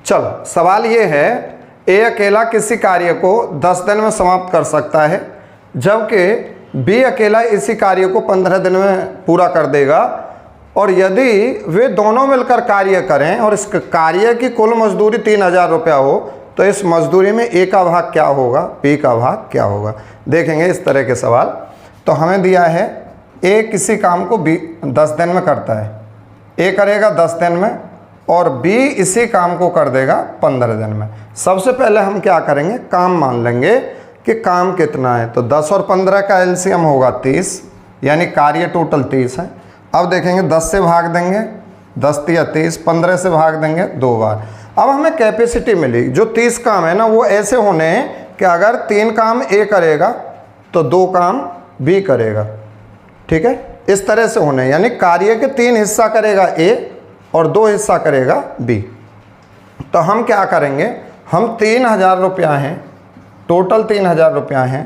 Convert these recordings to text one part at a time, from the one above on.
चलो सवाल ये है, ए अकेला किसी कार्य को 10 दिन में समाप्त कर सकता है, जबकि बी अकेला इसी कार्य को 15 दिन में पूरा कर देगा, और यदि वे दोनों मिलकर कार्य करें और इस कार्य की कुल मजदूरी 3000 रुपया हो, तो इस मजदूरी में ए का भाग क्या होगा, बी का भाग क्या होगा। देखेंगे इस तरह के सवाल। तो हमें दिया है ए किसी काम को बी 10 दिन में करता है, ए करेगा 10 दिन में और बी इसी काम को कर देगा 15 दिन में। सबसे पहले हम क्या करेंगे, काम मान लेंगे कि काम कितना है। तो 10 और 15 का एलसीएम होगा 30, यानी कार्य टोटल 30 है। अब देखेंगे 10 से भाग देंगे, 10 या 30, 15 से भाग देंगे 2 बार। अब हमें कैपेसिटी मिली, जो 30 काम है ना वो ऐसे होने हैं कि अगर 3 काम ए करेगा तो 2 काम बी करेगा, ठीक है, इस तरह से होने, यानी कार्य के 3 हिस्सा करेगा ए और 2 हिस्सा करेगा बी। तो हम क्या करेंगे, हम 3000 रुपया हैं, टोटल 3000 रुपया हैं,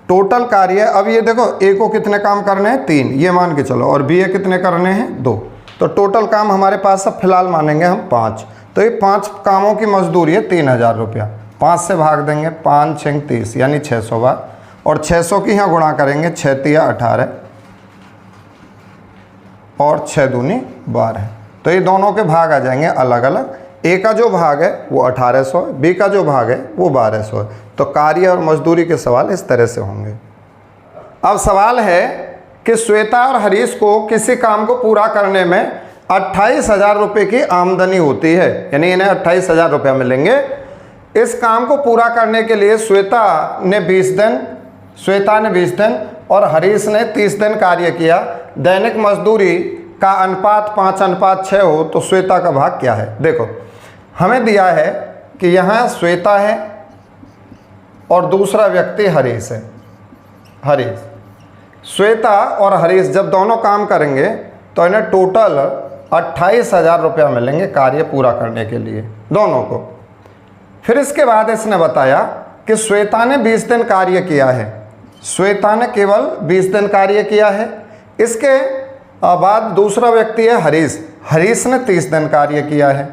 टोटल कार्य। अब ये देखो ए को कितने काम करने हैं, 3, ये मान के चलो, और बी ए कितने करने हैं, 2। तो टोटल काम हमारे पास अब फिलहाल मानेंगे हम 5। तो ये 5 कामों की मजदूरी है 3000 रुपया। 5 से भाग देंगे, 5 6 30, यानी 600 बार, और 600 की यहाँ गुणा करेंगे, 6 तिया 18 और 6 दूनी 12। तो ये दोनों के भाग आ जाएंगे अलग अलग। ए का जो भाग है वो 1800 है, बी का जो भाग है वो 1200 है। तो कार्य और मजदूरी के सवाल इस तरह से होंगे। अब सवाल है कि श्वेता और हरीश को किसी काम को पूरा करने में 28,000 रुपये की आमदनी होती है, यानी इन्हें 28,000 रुपये मिलेंगे। इस काम को पूरा करने के लिए श्वेता ने 20 दिन और हरीश ने 30 दिन कार्य किया। दैनिक मजदूरी का अनुपात 5:6 हो तो श्वेता का भाग क्या है। देखो हमें दिया है कि यहाँ श्वेता है और दूसरा व्यक्ति हरीश है। श्वेता और हरीश जब दोनों काम करेंगे तो इन्हें टोटल 28,000 रुपया मिलेंगे कार्य पूरा करने के लिए, दोनों को। फिर इसके बाद इसने बताया कि श्वेता ने 20 दिन कार्य किया है, श्वेता ने केवल 20 दिन कार्य किया है। इसके बाद दूसरा व्यक्ति है हरीश ने 30 दिन कार्य किया है,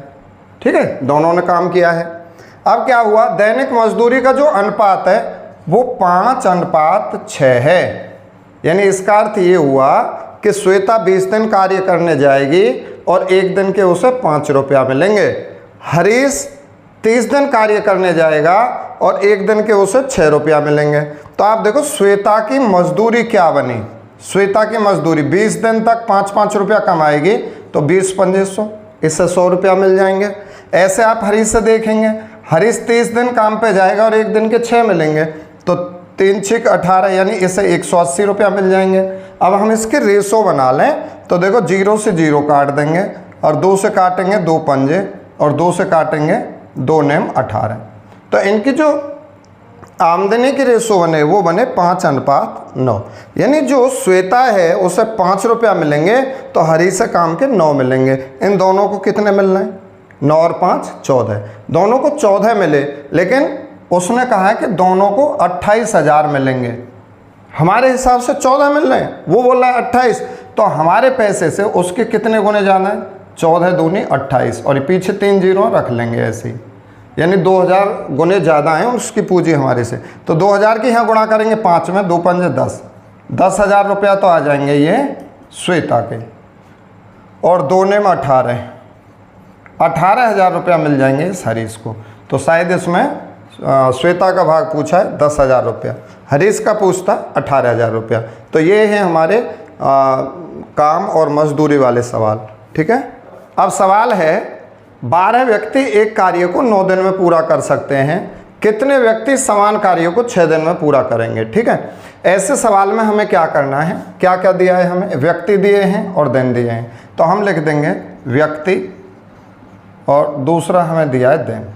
ठीक है, दोनों ने काम किया है। अब क्या हुआ, दैनिक मजदूरी का जो अनुपात है वो 5:6 है, यानी इसका अर्थ ये हुआ कि श्वेता 20 दिन कार्य करने जाएगी और 1 दिन के उसे 5 रुपया मिलेंगे। हरीश 30 दिन कार्य करने जाएगा और 1 दिन के उसे 6 रुपया मिलेंगे। तो आप देखो श्वेता की मजदूरी क्या बनी, श्वेता की मजदूरी 20 दिन तक 5-5 रुपया कमाएगी तो 20-2500, इससे 100 रुपया मिल जाएंगे। ऐसे आप हरीश से देखेंगे, हरीश 30 दिन काम पे जाएगा और 1 दिन के 6 मिलेंगे, तो 3×6 18, यानी इसे 180 रुपया मिल जाएंगे। अब हम इसके रेशो बना लें तो देखो 0 से 0 काट देंगे और 2 से काटेंगे 2 पंजे और 2 से काटेंगे 2 नेम 18। तो इनकी जो आमदनी की रेशो बने वो बने 5:9, यानी जो श्वेता है उसे 5 रुपया मिलेंगे तो हरीश से काम के 9 मिलेंगे। इन दोनों को कितने मिल रहे हैं, 9 और 5 14, दोनों को 14 मिले, लेकिन उसने कहा है कि दोनों को 28,000 मिलेंगे। हमारे हिसाब से 14 मिल रहे हैं, वो बोल रहा है 28, तो हमारे पैसे से उसके कितने गुने ज़्यादा हैं, 14 दूनी 28, और पीछे 3 जीरो रख लेंगे ऐसे ही, यानी 2000 गुने ज़्यादा हैं उसकी पूंजी हमारे से। तो 2000 की यहाँ गुणा करेंगे 5 में, 2 पंजे 10, 10,000 रुपया तो आ जाएंगे ये श्वेता के, और 2 नेम 18, 18,000 रुपया मिल जाएंगे इस हरीश को। तो शायद इसमें श्वेता का भाग पूछा है 10,000 रुपया, हरीश का पूछता 18,000 रुपया। तो ये है हमारे काम और मजदूरी वाले सवाल, ठीक है। अब सवाल है 12 व्यक्ति एक कार्य को 9 दिन में पूरा कर सकते हैं, कितने व्यक्ति समान कार्य को 6 दिन में पूरा करेंगे, ठीक है। ऐसे सवाल में हमें क्या करना है, क्या क्या दिया है हमें, व्यक्ति दिए हैं और दिन दिए हैं, तो हम लिख देंगे व्यक्ति और दूसरा हमें दिया है दिन।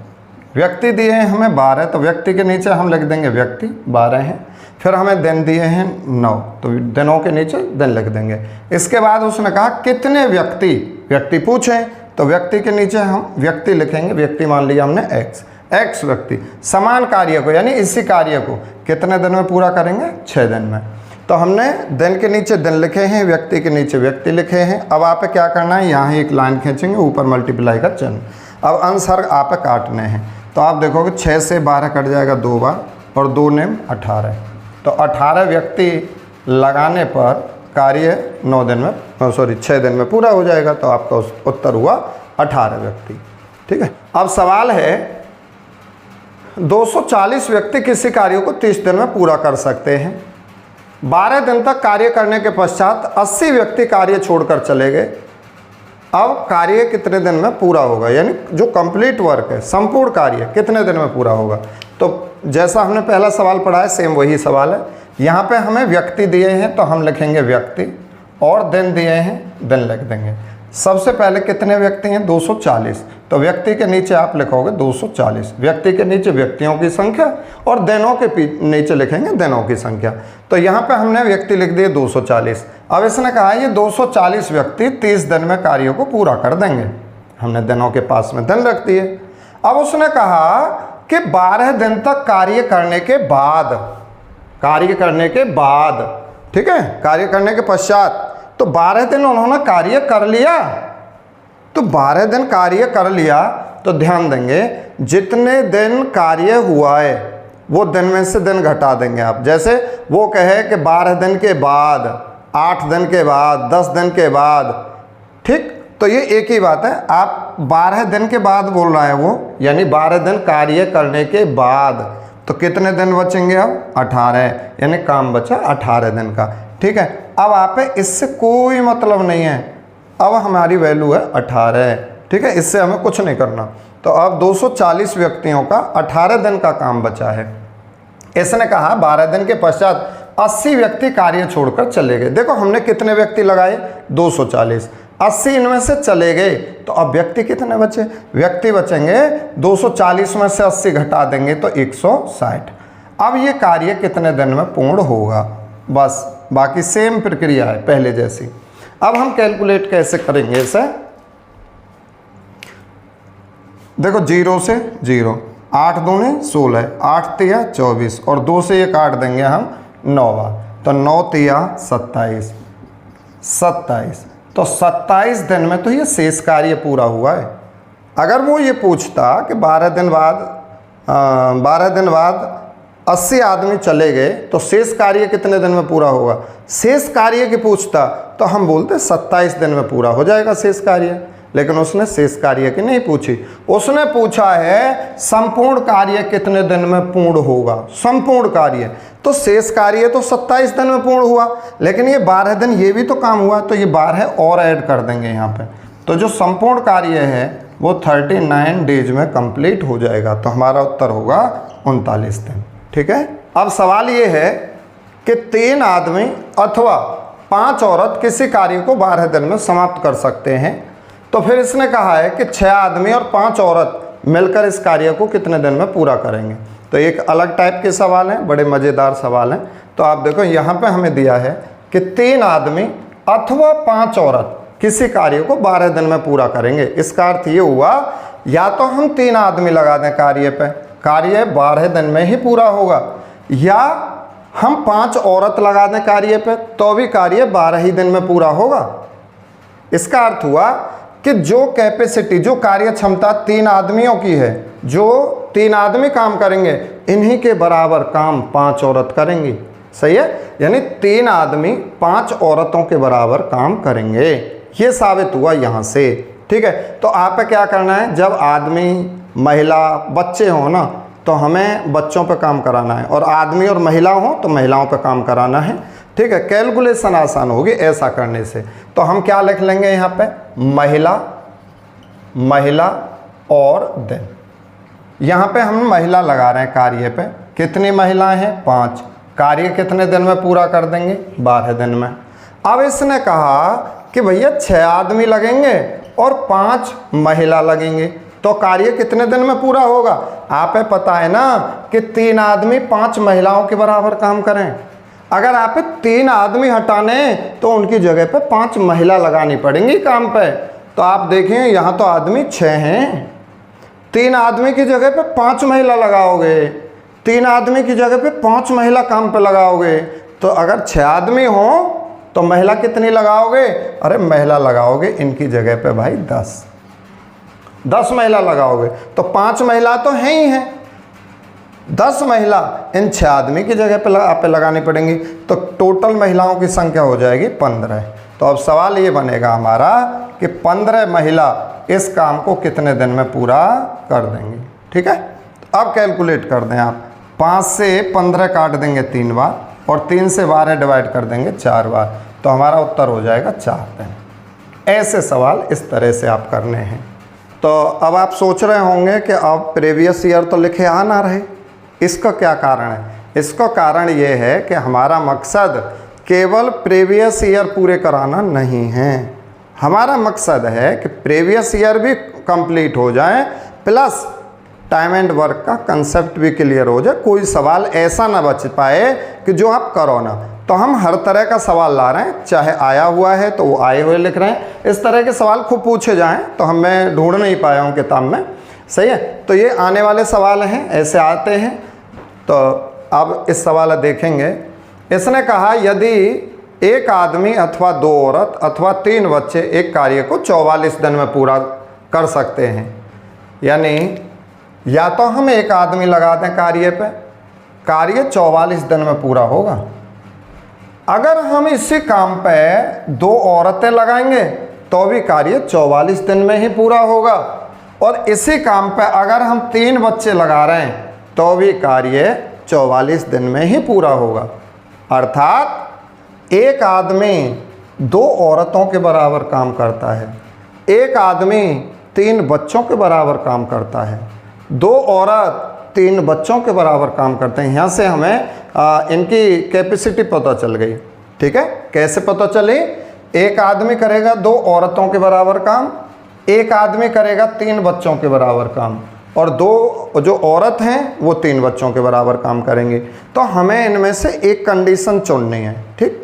व्यक्ति दिए हैं हमें 12, तो व्यक्ति के नीचे हम लिख देंगे व्यक्ति 12 हैं। फिर हमें दिन दिए हैं 9, तो दिनों के नीचे दिन लिख देंगे। इसके बाद उसने कहा कितने व्यक्ति पूछें, तो व्यक्ति के नीचे हम व्यक्ति लिखेंगे, व्यक्ति मान लिया हमने x व्यक्ति समान कार्य को, यानी इसी कार्य को कितने दिन में पूरा करेंगे, 6 दिन में। तो हमने दिन के नीचे दिन लिखे हैं, व्यक्ति के नीचे व्यक्ति लिखे हैं। अब आप क्या करना है, यहाँ एक लाइन खींचेंगे, ऊपर मल्टीप्लाई का चिन्ह। अब आंसर आप काटने हैं, तो आप देखोगे 6 से 12 कट जाएगा 2 बार और 2 नेम 18, तो 18 व्यक्ति लगाने पर कार्य 9 दिन में 6 दिन में पूरा हो जाएगा। तो आपका उत्तर हुआ 18 व्यक्ति। ठीक है, अब सवाल है 240 व्यक्ति किसी कार्य को 30 दिन में पूरा कर सकते हैं। 12 दिन तक कार्य करने के पश्चात 80 व्यक्ति कार्य छोड़कर चले गए। अब कार्य कितने दिन में पूरा होगा, यानी जो कंप्लीट वर्क है, संपूर्ण कार्य कितने दिन में पूरा होगा। तो जैसा हमने पहला सवाल पढ़ा है सेम वही सवाल है। यहाँ पे हमें व्यक्ति दिए हैं तो हम लिखेंगे व्यक्ति, और दिन दिए हैं दिन लिख देंगे। सबसे पहले कितने व्यक्ति हैं 240, तो व्यक्ति के नीचे आप लिखोगे 240, व्यक्ति के नीचे व्यक्तियों की संख्या और दिनों के नीचे लिखेंगे दिनों की संख्या। तो यहाँ पे हमने व्यक्ति लिख दिए 240। अब इसने कहा ये 240 व्यक्ति 30 दिन में कार्यों को पूरा कर देंगे, हमने दिनों के पास में दिन रख दिए। अब उसने कहा कि 12 दिन तक कार्य करने के बाद, ठीक है, कार्य करने के पश्चात, तो 12 दिन उन्होंने कार्य कर लिया। तो 12 दिन कार्य कर लिया तो ध्यान देंगे जितने दिन कार्य हुआ है वो दिन में से दिन घटा देंगे आप। जैसे वो कहे कि 12 दिन के बाद, 8 दिन के बाद, 10 दिन के बाद, ठीक, तो ये एक ही बात है। आप 12 दिन के बाद बोल रहा है वो, यानी 12 दिन कार्य करने के बाद, तो कितने दिन बचेंगे अब 18, यानी काम बचा 18 दिन का। ठीक है, अब आप इससे कोई मतलब नहीं है, अब हमारी वैल्यू है 18, ठीक है, इससे हमें कुछ नहीं करना। तो अब 240 व्यक्तियों का 18 दिन का काम बचा है। इसने कहा 12 दिन के पश्चात 80 व्यक्ति कार्य छोड़कर चले गए। देखो हमने कितने व्यक्ति लगाए 240, 80 इनमें से चले गए, तो अब व्यक्ति कितने बचे, व्यक्ति बचेंगे 240 में से 80 घटा देंगे तो 160। अब ये कार्य कितने दिन में पूर्ण होगा, बस बाकी सेम प्रक्रिया है पहले जैसी। अब हम कैलकुलेट कैसे करेंगे इसे, देखो 0 से 0, 8 दूनी 16, 8 तिया 24 और 2 से ये काट देंगे हम 9 बार, तो 9 तिया 27, तो 27 दिन में तो ये शेष कार्य पूरा हुआ है। अगर वो ये पूछता कि 12 दिन बाद 80 आदमी चले गए तो शेष कार्य कितने दिन में पूरा होगा, शेष कार्य की पूछता तो हम बोलते 27 दिन में पूरा हो जाएगा शेष कार्य। लेकिन उसने शेष कार्य की नहीं पूछी, उसने पूछा है संपूर्ण कार्य कितने दिन में पूर्ण होगा, संपूर्ण कार्य, तो शेष कार्य तो 27 दिन में पूर्ण हुआ, लेकिन ये 12 दिन ये भी तो काम हुआ, तो ये 12 और ऐड कर देंगे यहाँ पे, तो जो संपूर्ण कार्य है वो 39 डेज में कंप्लीट हो जाएगा। तो हमारा उत्तर होगा 39 दिन। ठीक है, अब सवाल ये है कि 3 आदमी अथवा 5 औरत किसी कार्य को 12 दिन में समाप्त कर सकते हैं। तो फिर इसने कहा है कि 6 आदमी और 5 औरत मिलकर इस कार्य को कितने दिन में पूरा करेंगे। तो एक अलग टाइप के सवाल हैं, बड़े मज़ेदार सवाल हैं। तो आप देखो यहाँ पे हमें दिया है कि 3 आदमी अथवा 5 औरत किसी कार्य को 12 दिन में पूरा करेंगे। इसका अर्थ ये हुआ या तो हम 3 आदमी लगा दें कार्य पे, कार्य 12 दिन में ही पूरा होगा, या हम 5 औरत लगा दें कार्य पे तो भी कार्य 12 ही दिन में पूरा होगा। इसका अर्थ हुआ कि जो कैपेसिटी, जो कार्य क्षमता 3 आदमियों की है, जो 3 आदमी काम करेंगे, इन्हीं के बराबर काम 5 औरत करेंगी। सही है, यानी 3 आदमी 5 औरतों के बराबर काम करेंगे, ये साबित हुआ यहाँ से। ठीक है, तो आप क्या करना है, जब आदमी महिला बच्चे हों ना तो हमें बच्चों पे काम कराना है, और आदमी और महिला हो तो महिलाओं पे काम कराना है। ठीक है, कैलकुलेशन आसान होगी ऐसा करने से। तो हम क्या लिख लेंगे यहाँ पे, महिला और दिन। यहाँ पे हम महिला लगा रहे हैं कार्य पे, कितनी महिलाएं हैं 5, कार्य कितने दिन में पूरा कर देंगे 12 दिन में। अब इसने कहा कि भैया 6 आदमी लगेंगे और 5 महिला लगेंगे, तो कार्य कितने दिन में पूरा होगा। आप पता है ना कि 3 आदमी 5 महिलाओं के बराबर काम करें, अगर आप 3 आदमी हटाने तो उनकी जगह पे 5 महिला लगानी पड़ेंगी काम पे। तो आप देखें यहाँ तो आदमी 6 हैं, 3 आदमी की जगह पे 5 महिला लगाओगे, 3 आदमी की जगह पे 5 महिला काम पे लगाओगे, तो अगर 6 आदमी हों तो महिला कितनी लगाओगे, अरे महिला लगाओगे इनकी जगह पे भाई 10। 10 महिला लगाओगे तो 5 महिला तो हैं ही हैं, 10 महिला इन 6 आदमी की जगह पे आप पे लगानी पड़ेंगी, तो टोटल महिलाओं की संख्या हो जाएगी 15। तो अब सवाल ये बनेगा हमारा कि 15 महिला इस काम को कितने दिन में पूरा कर देंगी। ठीक है, तो अब कैलकुलेट कर दें आप, 5 से 15 काट देंगे 3 बार और 3 से 12 डिवाइड कर देंगे 4 बार, तो हमारा उत्तर हो जाएगा 4 दिन। ऐसे सवाल इस तरह से आप करने हैं। तो अब आप सोच रहे होंगे कि अब प्रीवियस ईयर तो लिखे आ ना रहे, इसका क्या कारण है? इसका कारण ये है कि हमारा मकसद केवल प्रीवियस ईयर पूरे कराना नहीं है, हमारा मकसद है कि प्रीवियस ईयर भी कंप्लीट हो जाए प्लस टाइम एंड वर्क का कंसेप्ट भी क्लियर हो जाए, कोई सवाल ऐसा ना बच पाए कि जो आप करो ना। तो हम हर तरह का सवाल ला रहे हैं, चाहे आया हुआ है तो वो आए हुए लिख रहे हैं, इस तरह के सवाल खूब पूछे जाएं, तो मैं ढूंढ नहीं पाया हूँ किताब में। सही है, तो ये आने वाले सवाल हैं, ऐसे आते हैं। तो अब इस सवाल देखेंगे, इसने कहा यदि एक आदमी अथवा 2 औरत अथवा 3 बच्चे एक कार्य को 44 दिन में पूरा कर सकते हैं, यानी या तो हम एक आदमी लगा दें कार्य पे, कार्य 44 दिन में पूरा होगा। अगर हम इसी काम पे 2 औरतें लगाएंगे तो भी कार्य 44 दिन में ही पूरा होगा, और इसी काम पे अगर हम 3 बच्चे लगा रहे हैं तो भी कार्य 44 दिन में ही पूरा होगा। अर्थात एक आदमी 2 औरतों के बराबर काम करता है, एक आदमी 3 बच्चों के बराबर काम करता है, 2 औरत 3 बच्चों के बराबर काम करते हैं। यहाँ से हमें इनकी कैपेसिटी पता चल गई। ठीक है, कैसे पता चली? एक आदमी करेगा 2 औरतों के बराबर काम, एक आदमी करेगा 3 बच्चों के बराबर काम, और 2 जो औरत हैं वो 3 बच्चों के बराबर काम करेंगे। तो हमें इनमें से एक कंडीशन चुननी है। ठीक,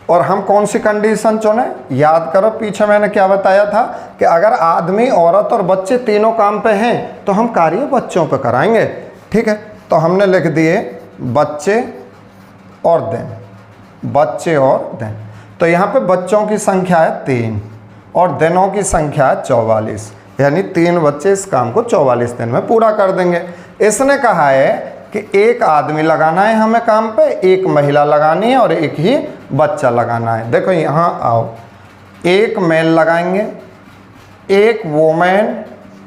और हम कौन सी कंडीशन चुने? याद करो पीछे मैंने क्या बताया था कि अगर आदमी, औरत और बच्चे तीनों काम पे हैं तो हम कार्य बच्चों पे कराएंगे। ठीक है, तो हमने लिख दिए बच्चे और दिन, बच्चे और दिन। तो यहाँ पे बच्चों की संख्या है 3 और दिनों की संख्या है 44, यानी 3 बच्चे इस काम को 44 दिन में पूरा कर देंगे। इसने कहा है कि एक आदमी लगाना है हमें काम पे, एक महिला लगानी है और एक ही बच्चा लगाना है। देखो यहाँ आओ, एक मेल लगाएंगे, एक वोमेन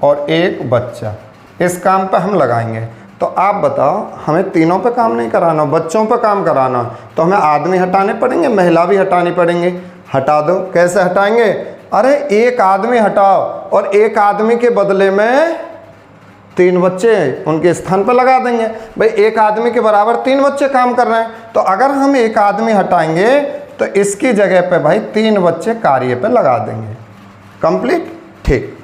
और एक बच्चा, इस काम पे हम लगाएंगे। तो आप बताओ, हमें तीनों पे काम नहीं कराना, बच्चों पे काम कराना, तो हमें आदमी हटाने पड़ेंगे, महिला भी हटानी पड़ेंगे। हटा दो, कैसे हटाएंगे? अरे एक आदमी हटाओ और एक आदमी के बदले में 3 बच्चे उनके स्थान पर लगा देंगे। भाई एक आदमी के बराबर 3 बच्चे काम कर रहे हैं, तो अगर हम एक आदमी हटाएंगे तो इसकी जगह पे भाई 3 बच्चे कार्य पे लगा देंगे। कंप्लीट। ठीक,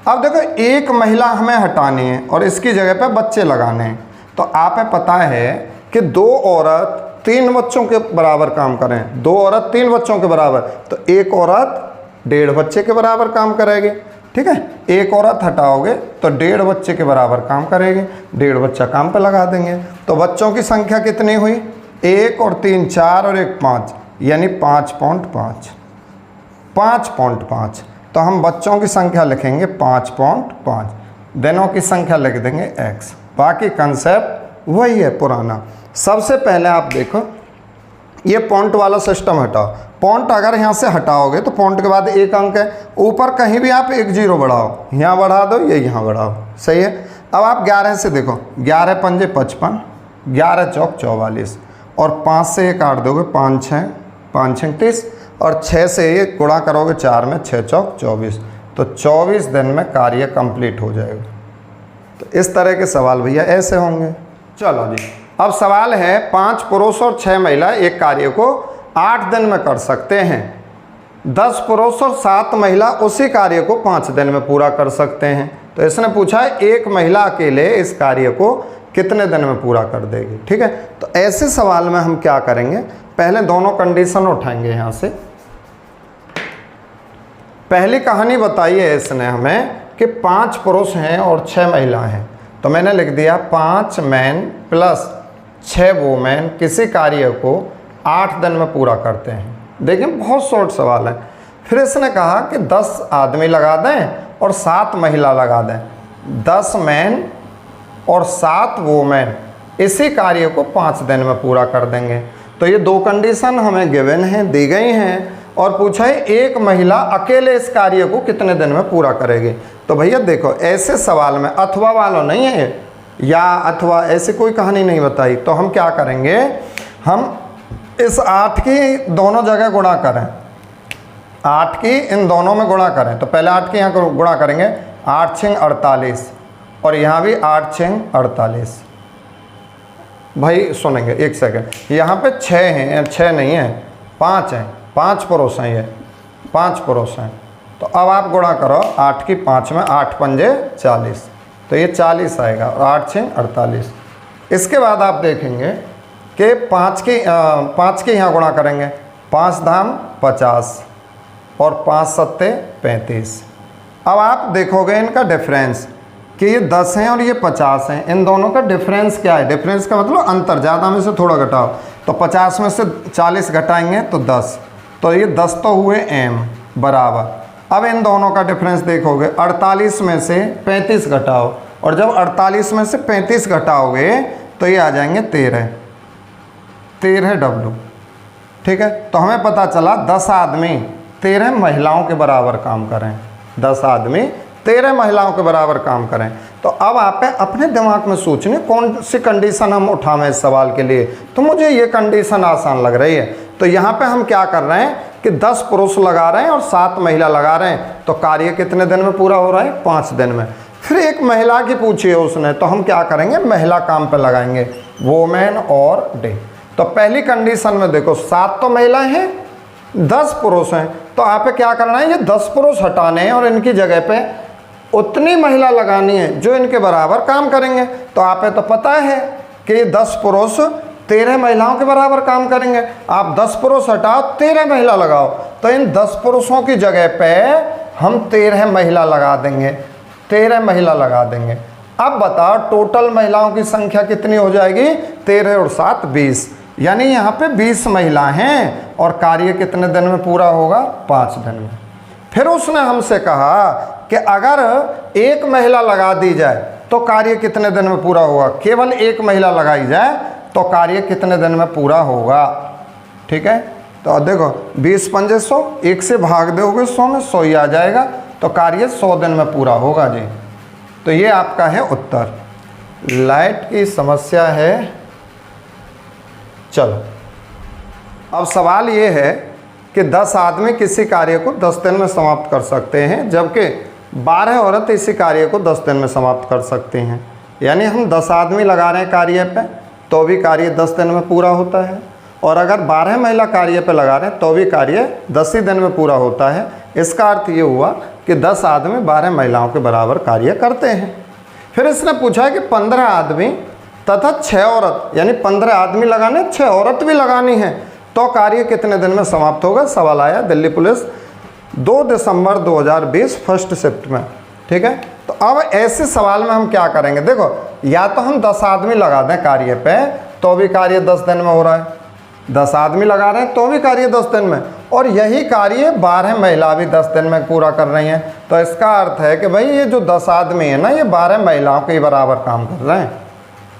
अब देखो एक महिला हमें हटानी है और इसकी जगह पे बच्चे लगाने हैं। तो आप पता है कि 2 औरत 3 बच्चों के बराबर काम करें, 2 औरत 3 बच्चों के बराबर, तो एक औरत 1.5 बच्चे के बराबर काम करेगी। ठीक है, एक औरत हटाओगे तो 1.5 बच्चे के बराबर काम करेगी, 1.5 बच्चा काम पे लगा देंगे। तो बच्चों की संख्या कितनी हुई? 1 और 3 4 और 1 5, यानी 5.5, 5.5। तो हम बच्चों की संख्या लिखेंगे 5.5, दिनों की संख्या लिख देंगे x। बाकी कंसेप्ट वही है पुराना। सबसे पहले आप देखो, ये पॉइंट वाला सिस्टम हटाओ। पॉइंट अगर यहाँ से हटाओगे तो पॉइंट के बाद एक अंक है, ऊपर कहीं भी आप 1 0 बढ़ाओ, यहाँ बढ़ा दो, ये यहाँ बढ़ाओ। सही है। अब आप 11 से देखो, 11 पंजे 55, 11 चौक 44, और 5 से ये काट दोगे, 5 6 30, और 6 से ये गुणा करोगे 4 में, 6 चौक 24, तो 24 दिन में कार्य कंप्लीट हो जाएगा। तो इस तरह के सवाल भैया ऐसे होंगे। चलो जी, अब सवाल है 5 पुरुष और 6 महिला एक कार्य को 8 दिन में कर सकते हैं, 10 पुरुष और 7 महिला उसी कार्य को 5 दिन में पूरा कर सकते हैं। तो इसने पूछा है एक महिला अकेले इस कार्य को कितने दिन में पूरा कर देगी। ठीक है, तो ऐसे सवाल में हम क्या करेंगे, पहले दोनों कंडीशन उठाएंगे। यहाँ से पहली कहानी बताई है इसने हमें कि 5 पुरुष हैं और 6 महिला हैं, तो मैंने लिख दिया 5 मैन प्लस 6 वोमेन किसी कार्य को 8 दिन में पूरा करते हैं। देखिए बहुत शॉर्ट सवाल है। फिर इसने कहा कि 10 आदमी लगा दें और 7 महिला लगा दें, 10 मैन और 7 वोमेन इसी कार्य को 5 दिन में पूरा कर देंगे। तो ये 2 कंडीशन हमें गिवन हैं, दी गई हैं, और पूछा है एक महिला अकेले इस कार्य को कितने दिन में पूरा करेगी। तो भैया देखो, ऐसे सवाल में अथवा वाला नहीं है, या अथवा ऐसी कोई कहानी नहीं बताई। तो हम क्या करेंगे, हम इस 8 की दोनों जगह गुणा करें, 8 की इन दोनों में गुणा करें। तो पहले 8 की यहाँ गुणा करेंगे, 8 6 48, और यहाँ भी 8 6 48। भाई सुनेंगे एक सेकंड, यहाँ पे 6 हैं, 6 नहीं है, 5 हैं, 5 पुरुष हैं, ये 5 पुरुष हैं। तो अब आप गुणा करो 8 की 5 में, 8 पंजे 40, तो ये 40 आएगा, और 8 6 48। इसके बाद आप देखेंगे कि 5 की यहाँ गुणा करेंगे, 5 धाम 50 और 5 सत्ते 35। अब आप देखोगे इनका डिफरेंस कि ये 10 हैं और ये 50 हैं, इन दोनों का डिफरेंस क्या है। डिफरेंस का मतलब अंतर, ज़्यादा में से थोड़ा घटाओ। तो 50 में से 40 घटाएंगे तो 10, तो ये 10 तो हुए m बराबर। अब इन दोनों का डिफरेंस देखोगे, 48 में से 35 घटाओ, और जब 48 में से 35 घटाओगे तो ये आ जाएंगे 13 W। ठीक है, तो हमें पता चला 10 आदमी 13 महिलाओं के बराबर काम करें, 10 आदमी 13 महिलाओं के बराबर काम करें। तो अब आप अपने दिमाग में सोचने कौन सी कंडीशन हम उठावें इस सवाल के लिए। तो मुझे ये कंडीशन आसान लग रही है। तो यहाँ पे हम क्या कर रहे हैं कि 10 पुरुष लगा रहे हैं और 7 महिला लगा रहे हैं, तो कार्य कितने दिन में पूरा हो रहा है, 5 दिन में। फिर एक महिला की पूछी है उसने, तो हम क्या करेंगे, महिला काम पे लगाएंगे, वोमेन और डे। तो पहली कंडीशन में देखो 7 तो महिलाएं हैं, 10 पुरुष हैं, तो आप क्या करना है, ये 10 पुरुष हटाने हैं और इनकी जगह पे उतनी महिला लगानी है जो इनके बराबर काम करेंगे। तो आप तो पता है कि 10 पुरुष 13 महिलाओं के बराबर काम करेंगे। आप 10 पुरुष हटाओ, 13 महिला लगाओ, तो इन 10 पुरुषों की जगह पे हम 13 महिला लगा देंगे, 13 महिला लगा देंगे। अब बताओ टोटल महिलाओं की संख्या कितनी हो जाएगी, 13 और 7 20, यानी यहाँ पे 20 महिला हैं, और कार्य कितने दिन में पूरा होगा, 5 दिन में। फिर उसने हमसे कहा कि अगर एक महिला लगा दी जाए तो कार्य कितने दिन में पूरा होगा, केवल एक महिला लगाई जाए तो कार्य कितने दिन में पूरा होगा। ठीक है, तो देखो 20 पंजे 100, 1 से भाग दोगे 100 में, 100 ही आ जाएगा, तो कार्य 100 दिन में पूरा होगा जी। तो ये आपका है उत्तर। लाइट की समस्या है। चलो अब सवाल ये है कि 10 आदमी किसी कार्य को 10 दिन में समाप्त कर सकते हैं, जबकि 12 औरत इसी कार्य को 10 दिन में समाप्त कर सकती हैं। यानी हम 10 आदमी लगा रहे हैं कार्य पे तो भी कार्य 10 दिन में पूरा होता है, और अगर 12 महिला कार्य पे लगा रहे हैं तो भी कार्य 10 ही दिन में पूरा होता है। इसका अर्थ ये हुआ कि 10 आदमी 12 महिलाओं के बराबर कार्य करते हैं। फिर इसने पूछा कि 15 आदमी तथा 6 औरत, यानी 15 आदमी लगाने, 6 औरत भी लगानी है, तो कार्य कितने दिन में समाप्त होगा। सवाल आया दिल्ली पुलिस 2 दिसंबर 2020 फर्स्ट शिफ्ट में। ठीक है, तो अब ऐसे सवाल में हम क्या करेंगे, देखो या तो हम 10 आदमी लगा दें कार्य पे तो भी कार्य 10 दिन में हो रहा है, 10 आदमी लगा रहे हैं तो भी कार्य 10 दिन में, और यही कार्य 12 महिला भी 10 दिन में पूरा कर रही हैं। तो इसका अर्थ है कि भाई ये जो 10 आदमी है ना, ये 12 महिलाओं के बराबर काम कर रहे हैं।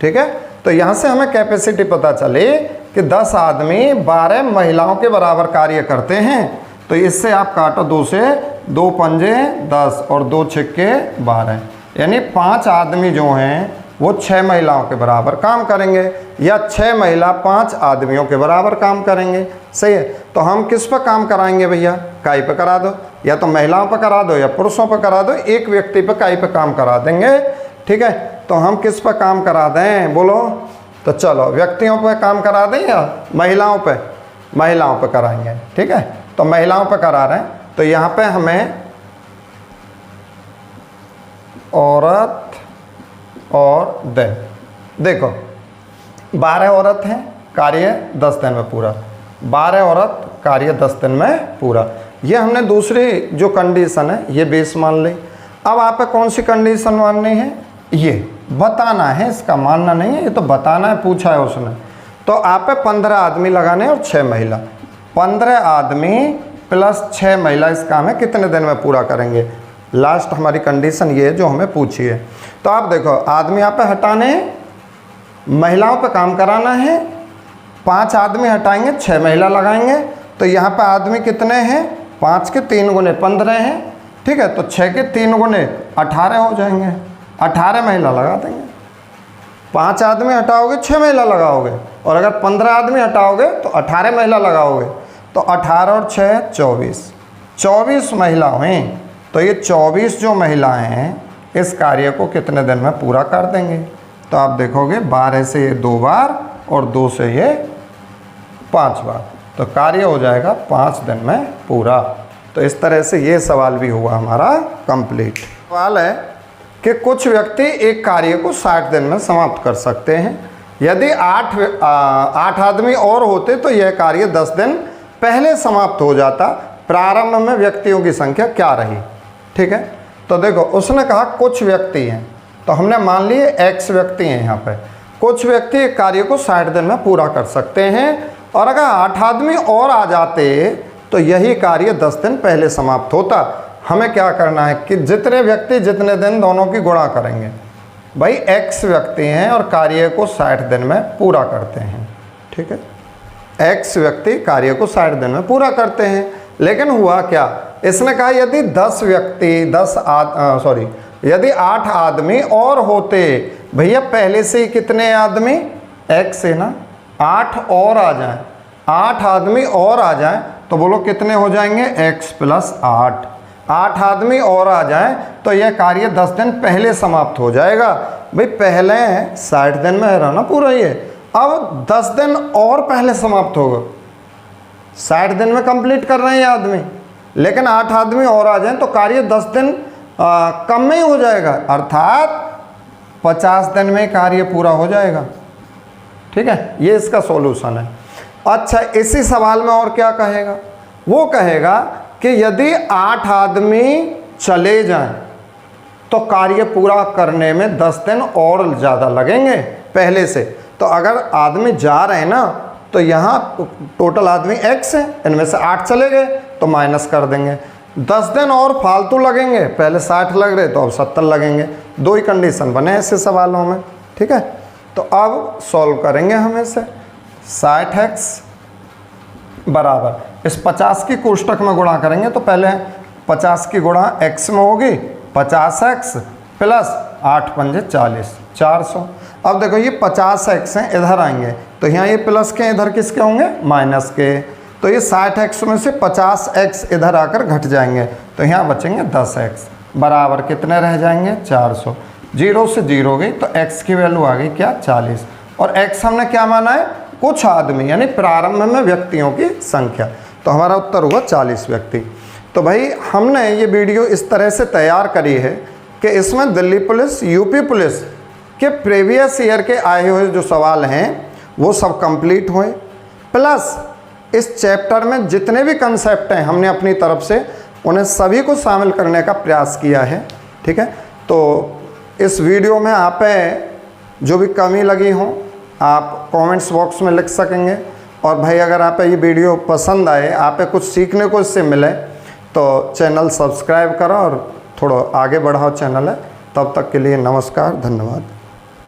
ठीक है, तो यहाँ से हमें कैपेसिटी पता चली कि 10 आदमी 12 महिलाओं के बराबर कार्य करते हैं। तो इससे आप काटो 2 से, 2 पंजे 10 और 2 छिक्के 12, यानी 5 आदमी जो हैं वो 6 महिलाओं के बराबर काम करेंगे, या 6 महिला 5 आदमियों के बराबर काम करेंगे। सही है, तो हम किस पर काम कराएंगे भैया, काई पे करा दो, या तो महिलाओं पर करा दो या पुरुषों पर करा दो, एक व्यक्ति पर काई पे काम करा देंगे। ठीक है, तो हम किस पर काम करा दें बोलो, तो चलो व्यक्तियों पर काम करा दें या महिलाओं पे, महिलाओं पे कराएंगे। ठीक है, तो महिलाओं पे करा रहे हैं, तो यहाँ पे हमें औरत और दिन, देखो 12 औरत हैं, कार्य 10 दिन में पूरा, 12 औरत कार्य 10 दिन में पूरा। ये हमने दूसरी जो कंडीशन है ये बेस मान ली। अब आप कौन सी कंडीशन माननी है, ये बताना है, इसका मानना नहीं है, ये तो बताना है, पूछा है उसने। तो आप 15 आदमी लगाने और 6 महिला, 15 आदमी प्लस 6 महिला इस काम है कितने दिन में पूरा करेंगे। लास्ट हमारी कंडीशन ये है जो हमें पूछी है। तो आप देखो, आदमी यहाँ पे हटाने हैं, महिलाओं पे काम कराना है, 5 आदमी हटाएंगे, 6 महिला लगाएंगे। तो यहाँ पे आदमी कितने हैं, 5 के 3 गुने 15 हैं, ठीक है। तो 6 के 3 गुने 18 हो जाएंगे, 18 महिला लगा देंगे। 5 आदमी हटाओगे 6 महिला लगाओगे, और अगर 15 आदमी हटाओगे तो 18 महिला लगाओगे। तो 18 और 6 24 महिला हुई। तो ये 24 जो महिलाएं हैं इस कार्य को कितने दिन में पूरा कर देंगे। तो आप देखोगे 12 से ये 2 बार और 2 से ये 5 बार, तो कार्य हो जाएगा 5 दिन में पूरा। तो इस तरह से ये सवाल भी हुआ हमारा कंप्लीट। सवाल है कि कुछ व्यक्ति एक कार्य को 60 दिन में समाप्त कर सकते हैं। यदि 8 आदमी और होते तो यह कार्य 10 दिन पहले समाप्त हो जाता। प्रारंभ में व्यक्तियों की संख्या क्या रही, ठीक है। तो देखो, उसने कहा कुछ व्यक्ति हैं, तो हमने मान लिए x व्यक्ति हैं यहाँ पे। कुछ व्यक्ति एक कार्य को 60 दिन में पूरा कर सकते हैं, और अगर 8 आदमी और आ जाते तो यही कार्य 10 दिन पहले समाप्त होता। हमें क्या करना है कि जितने व्यक्ति जितने दिन दोनों की गुणा करेंगे। भाई x व्यक्ति हैं और कार्य को 60 दिन में पूरा करते हैं, ठीक है। x व्यक्ति कार्य को 60 दिन में पूरा करते हैं। लेकिन हुआ क्या, इसने कहा यदि 10 व्यक्ति यदि 8 आदमी और होते। भैया पहले से ही कितने आदमी, x है ना, 8 और आ जाएं, 8 आदमी और आ जाएं तो बोलो कितने हो जाएंगे, x + 8। 8 आदमी और आ जाएं तो यह कार्य 10 दिन पहले समाप्त हो जाएगा। भाई पहले 60 दिन में रहना पूरा ये, अब 10 दिन और पहले समाप्त होगा। 60 दिन में कंप्लीट कर रहे हैं ये आदमी, लेकिन 8 आदमी और आ जाएं तो कार्य 10 दिन कम में ही हो जाएगा, अर्थात 50 दिन में कार्य पूरा हो जाएगा, ठीक है। ये इसका सॉल्यूशन है। अच्छा, इसी सवाल में और क्या कहेगा, वो कहेगा कि यदि 8 आदमी चले जाएं तो कार्य पूरा करने में 10 दिन और ज़्यादा लगेंगे पहले से। तो अगर आदमी जा रहे हैं ना, तो यहाँ टोटल आदमी x है, इनमें से 8 चले गए तो माइनस कर देंगे। 10 दिन और फालतू लगेंगे, पहले 60 लग रहे तो अब 70 लगेंगे। 2 ही कंडीशन बने ऐसे सवालों में, ठीक है। तो अब सॉल्व करेंगे हम इसे। 60x बराबर इस 50 की कोष्टक में गुणा करेंगे, तो पहले 50 की गुणा x में होगी, 50x + 8 पंजे 40, 400। अब देखो ये 50x हैं, इधर आएंगे तो यहाँ ये प्लस के, इधर किसके होंगे, माइनस के। तो ये 60x में से 50x इधर आकर घट जाएंगे, तो यहाँ बचेंगे 10x बराबर कितने रह जाएंगे, 400। 0 से 0 गई तो x की वैल्यू आ गई क्या, 40। और x हमने क्या माना है, कुछ आदमी, यानी प्रारंभ में व्यक्तियों की संख्या। तो हमारा उत्तर हुआ 40 व्यक्ति। तो भाई हमने ये वीडियो इस तरह से तैयार करी है कि इसमें दिल्ली पुलिस, यूपी पुलिस के प्रीवियस ईयर के आए हुए जो सवाल हैं वो सब कंप्लीट हुए, प्लस इस चैप्टर में जितने भी कंसेप्ट हैं हमने अपनी तरफ से उन्हें सभी को शामिल करने का प्रयास किया है, ठीक है। तो इस वीडियो में आप जो भी कमी लगी हो आप कमेंट्स बॉक्स में लिख सकेंगे। और भाई अगर आप ये वीडियो पसंद आए, आप कुछ सीखने को इससे मिले, तो चैनल सब्सक्राइब करो और थोड़ा आगे बढ़ाओ चैनल है। तब तक के लिए नमस्कार, धन्यवाद।